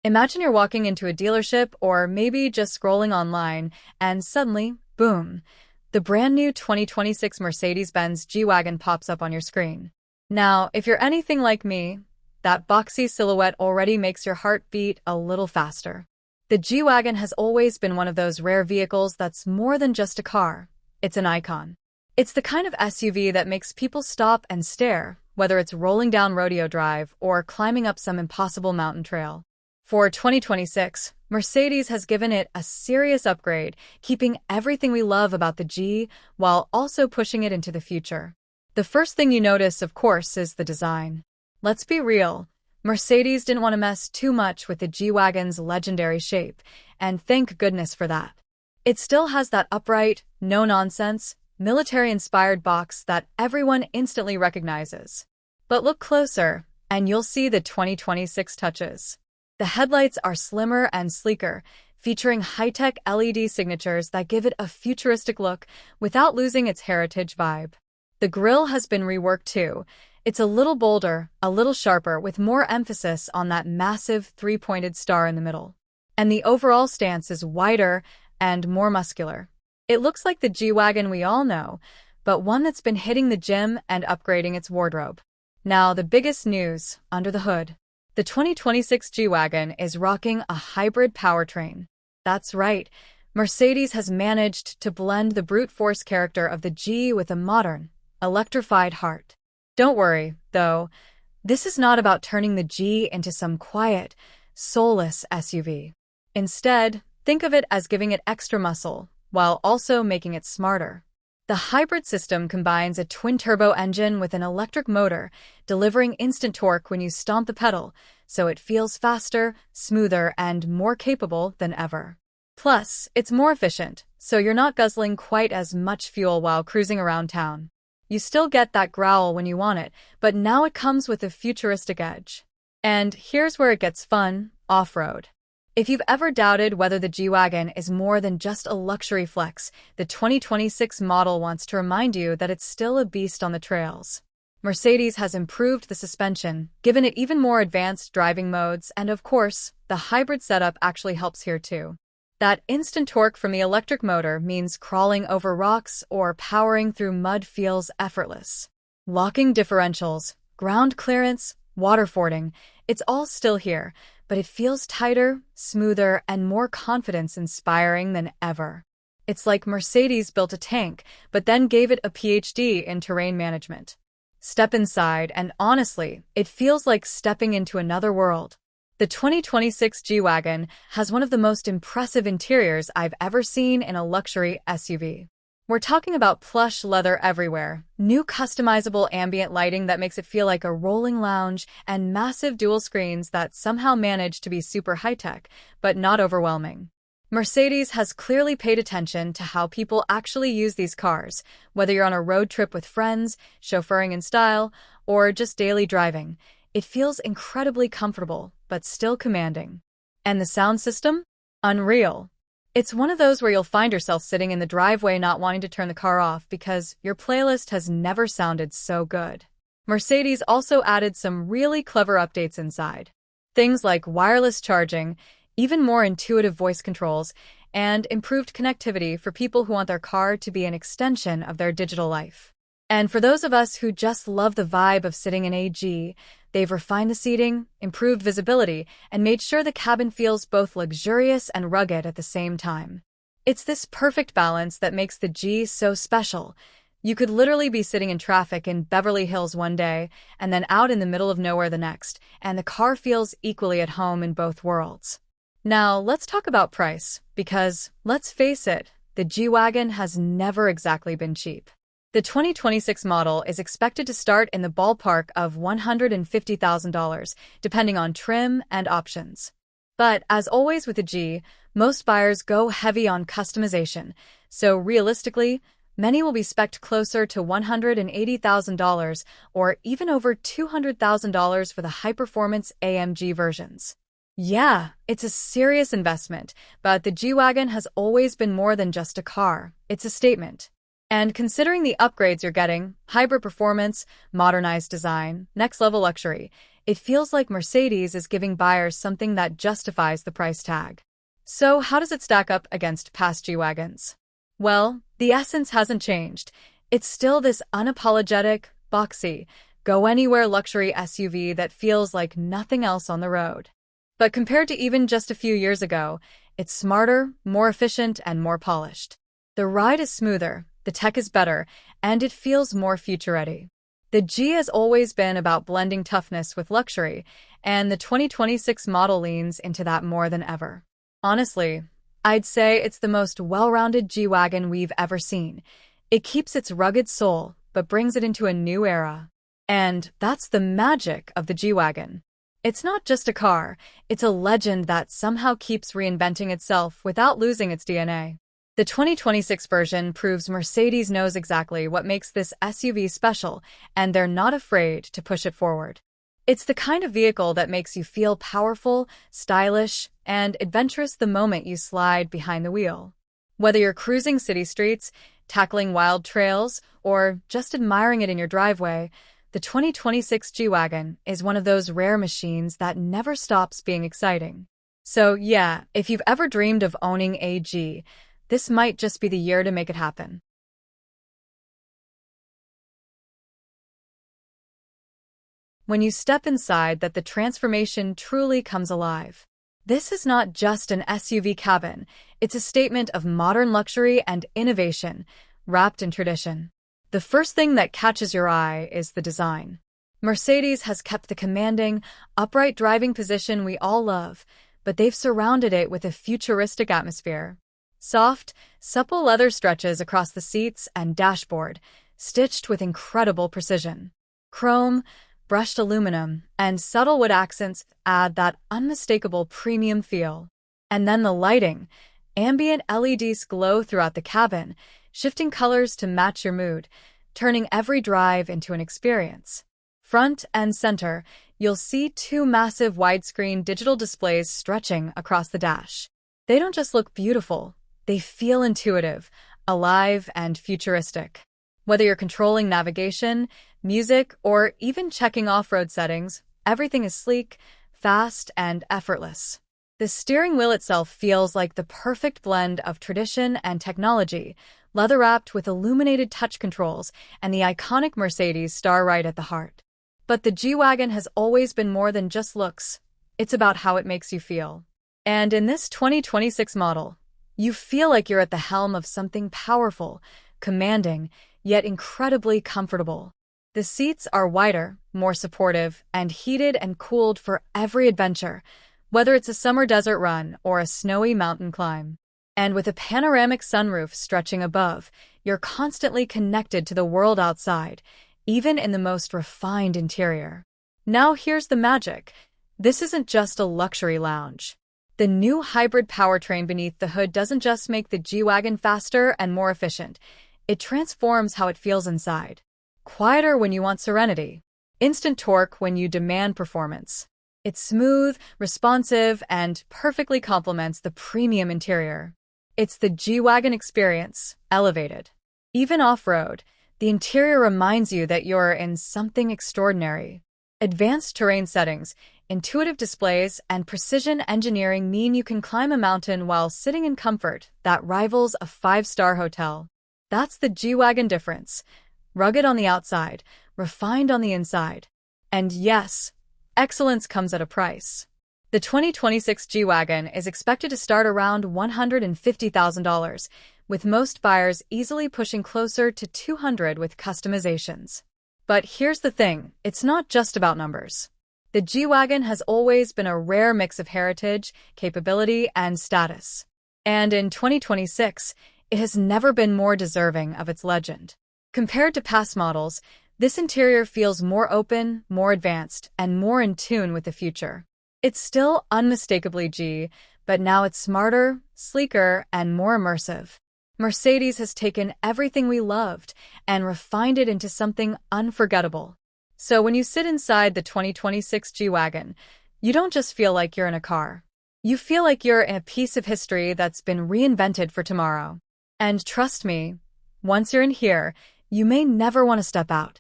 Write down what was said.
Imagine you're walking into a dealership or maybe just scrolling online, and suddenly, boom, the brand new 2026 Mercedes-Benz G-Wagon pops up on your screen. Now, if you're anything like me, that boxy silhouette already makes your heart beat a little faster. The G-Wagon has always been one of those rare vehicles that's more than just a car. It's an icon. It's the kind of SUV that makes people stop and stare, whether it's rolling down Rodeo Drive or climbing up some impossible mountain trail. For 2026, Mercedes has given it a serious upgrade, keeping everything we love about the G while also pushing it into the future. The first thing you notice, of course, is the design. Let's be real, Mercedes didn't want to mess too much with the G-Wagon's legendary shape, and thank goodness for that. It still has that upright, no-nonsense, military-inspired box that everyone instantly recognizes. But look closer, and you'll see the 2026 touches. The headlights are slimmer and sleeker, featuring high-tech LED signatures that give it a futuristic look without losing its heritage vibe. The grille has been reworked too. It's a little bolder, a little sharper, with more emphasis on that massive three-pointed star in the middle. And the overall stance is wider and more muscular. It looks like the G-Wagon we all know, but one that's been hitting the gym and upgrading its wardrobe. Now, the biggest news under the hood. The 2026 G-Wagon is rocking a hybrid powertrain. That's right, Mercedes has managed to blend the brute force character of the G with a modern, electrified heart. Don't worry, though, this is not about turning the G into some quiet, soulless SUV. Instead, think of it as giving it extra muscle, while also making it smarter. The hybrid system combines a twin-turbo engine with an electric motor, delivering instant torque when you stomp the pedal, so it feels faster, smoother, and more capable than ever. Plus, it's more efficient, so you're not guzzling quite as much fuel while cruising around town. You still get that growl when you want it, but now it comes with a futuristic edge. And here's where it gets fun, off-road. If you've ever doubted whether the G-Wagon is more than just a luxury flex, the 2026 model wants to remind you that it's still a beast on the trails. Mercedes has improved the suspension, given it even more advanced driving modes, and of course, the hybrid setup actually helps here too. That instant torque from the electric motor means crawling over rocks or powering through mud feels effortless. Locking differentials, ground clearance, water fording, it's all still here, but it feels tighter, smoother, and more confidence-inspiring than ever. It's like Mercedes built a tank, but then gave it a PhD in terrain management. Step inside, and honestly, it feels like stepping into another world. The 2026 G-Wagon has one of the most impressive interiors I've ever seen in a luxury SUV. We're talking about plush leather everywhere, new customizable ambient lighting that makes it feel like a rolling lounge, and massive dual screens that somehow manage to be super high-tech, but not overwhelming. Mercedes has clearly paid attention to how people actually use these cars, whether you're on a road trip with friends, chauffeuring in style, or just daily driving. It feels incredibly comfortable, but still commanding. And the sound system? Unreal. It's one of those where you'll find yourself sitting in the driveway not wanting to turn the car off because your playlist has never sounded so good. Mercedes also added some really clever updates inside. Things like wireless charging, even more intuitive voice controls, and improved connectivity for people who want their car to be an extension of their digital life. And for those of us who just love the vibe of sitting in a G, they've refined the seating, improved visibility, and made sure the cabin feels both luxurious and rugged at the same time. It's this perfect balance that makes the G so special. You could literally be sitting in traffic in Beverly Hills one day, and then out in the middle of nowhere the next, and the car feels equally at home in both worlds. Now, let's talk about price, because, let's face it, the G-Wagon has never exactly been cheap. The 2026 model is expected to start in the ballpark of $150,000, depending on trim and options. But as always with the G, most buyers go heavy on customization, so realistically, many will be spec'd closer to $180,000 or even over $200,000 for the high-performance AMG versions. Yeah, it's a serious investment, but the G-Wagon has always been more than just a car. It's a statement. And considering the upgrades you're getting, hybrid performance, modernized design, next-level luxury, It feels like Mercedes is giving buyers something that justifies the price tag. So how does it stack up against past G-Wagons? Well, the essence hasn't changed. It's still this unapologetic, boxy, go-anywhere luxury SUV that feels like nothing else on the road. But compared to even just a few years ago, it's smarter, more efficient, and more polished. The ride is smoother, the tech is better, and it feels more future-ready. The G has always been about blending toughness with luxury, and the 2026 model leans into that more than ever. Honestly, I'd say it's the most well-rounded G-Wagon we've ever seen. It keeps its rugged soul, but brings it into a new era. And that's the magic of the G-Wagon. It's not just a car, it's a legend that somehow keeps reinventing itself without losing its DNA. The 2026 version proves Mercedes knows exactly what makes this SUV special, and they're not afraid to push it forward. It's the kind of vehicle that makes you feel powerful, stylish, and adventurous the moment you slide behind the wheel. Whether you're cruising city streets, tackling wild trails, or just admiring it in your driveway, the 2026 G-Wagon is one of those rare machines that never stops being exciting. So yeah, if you've ever dreamed of owning a G, this might just be the year to make it happen. When you step inside, the transformation truly comes alive. This is not just an SUV cabin, it's a statement of modern luxury and innovation, wrapped in tradition. The first thing that catches your eye is the design. Mercedes has kept the commanding, upright driving position we all love, but they've surrounded it with a futuristic atmosphere. Soft, supple leather stretches across the seats and dashboard, stitched with incredible precision. Chrome, brushed aluminum, and subtle wood accents add that unmistakable premium feel. And then the lighting. Ambient LEDs glow throughout the cabin, shifting colors to match your mood, turning every drive into an experience. Front and center, you'll see two massive widescreen digital displays stretching across the dash. They don't just look beautiful, they feel intuitive, alive, and futuristic. Whether you're controlling navigation, music, or even checking off-road settings, everything is sleek, fast, and effortless. The steering wheel itself feels like the perfect blend of tradition and technology, leather-wrapped with illuminated touch controls and the iconic Mercedes star right at the heart. But the G-Wagon has always been more than just looks. It's about how it makes you feel. And in this 2026 model, you feel like you're at the helm of something powerful, commanding, yet incredibly comfortable. The seats are wider, more supportive, and heated and cooled for every adventure, whether it's a summer desert run or a snowy mountain climb. And with a panoramic sunroof stretching above, you're constantly connected to the world outside, even in the most refined interior. Now here's the magic. This isn't just a luxury lounge. The new hybrid powertrain beneath the hood doesn't just make the G-Wagon faster and more efficient, it transforms how it feels inside. Quieter when you want serenity. Instant torque when you demand performance. It's smooth, responsive, and perfectly complements the premium interior. It's the G-Wagon experience, elevated. Even off-road, the interior reminds you that you're in something extraordinary. Advanced terrain settings, intuitive displays, and precision engineering mean you can climb a mountain while sitting in comfort that rivals a five-star hotel. That's the G-Wagon difference. Rugged on the outside, refined on the inside. And yes, excellence comes at a price. The 2026 G-Wagon is expected to start around $150,000, with most buyers easily pushing closer to $200,000 with customizations. But here's the thing, it's not just about numbers. The G-Wagon has always been a rare mix of heritage, capability, and status. And in 2026, it has never been more deserving of its legend. Compared to past models, this interior feels more open, more advanced, and more in tune with the future. It's still unmistakably G, but now it's smarter, sleeker, and more immersive. Mercedes has taken everything we loved and refined it into something unforgettable. So when you sit inside the 2026 G-Wagon, you don't just feel like you're in a car. You feel like you're in a piece of history that's been reinvented for tomorrow. And trust me, once you're in here, you may never want to step out.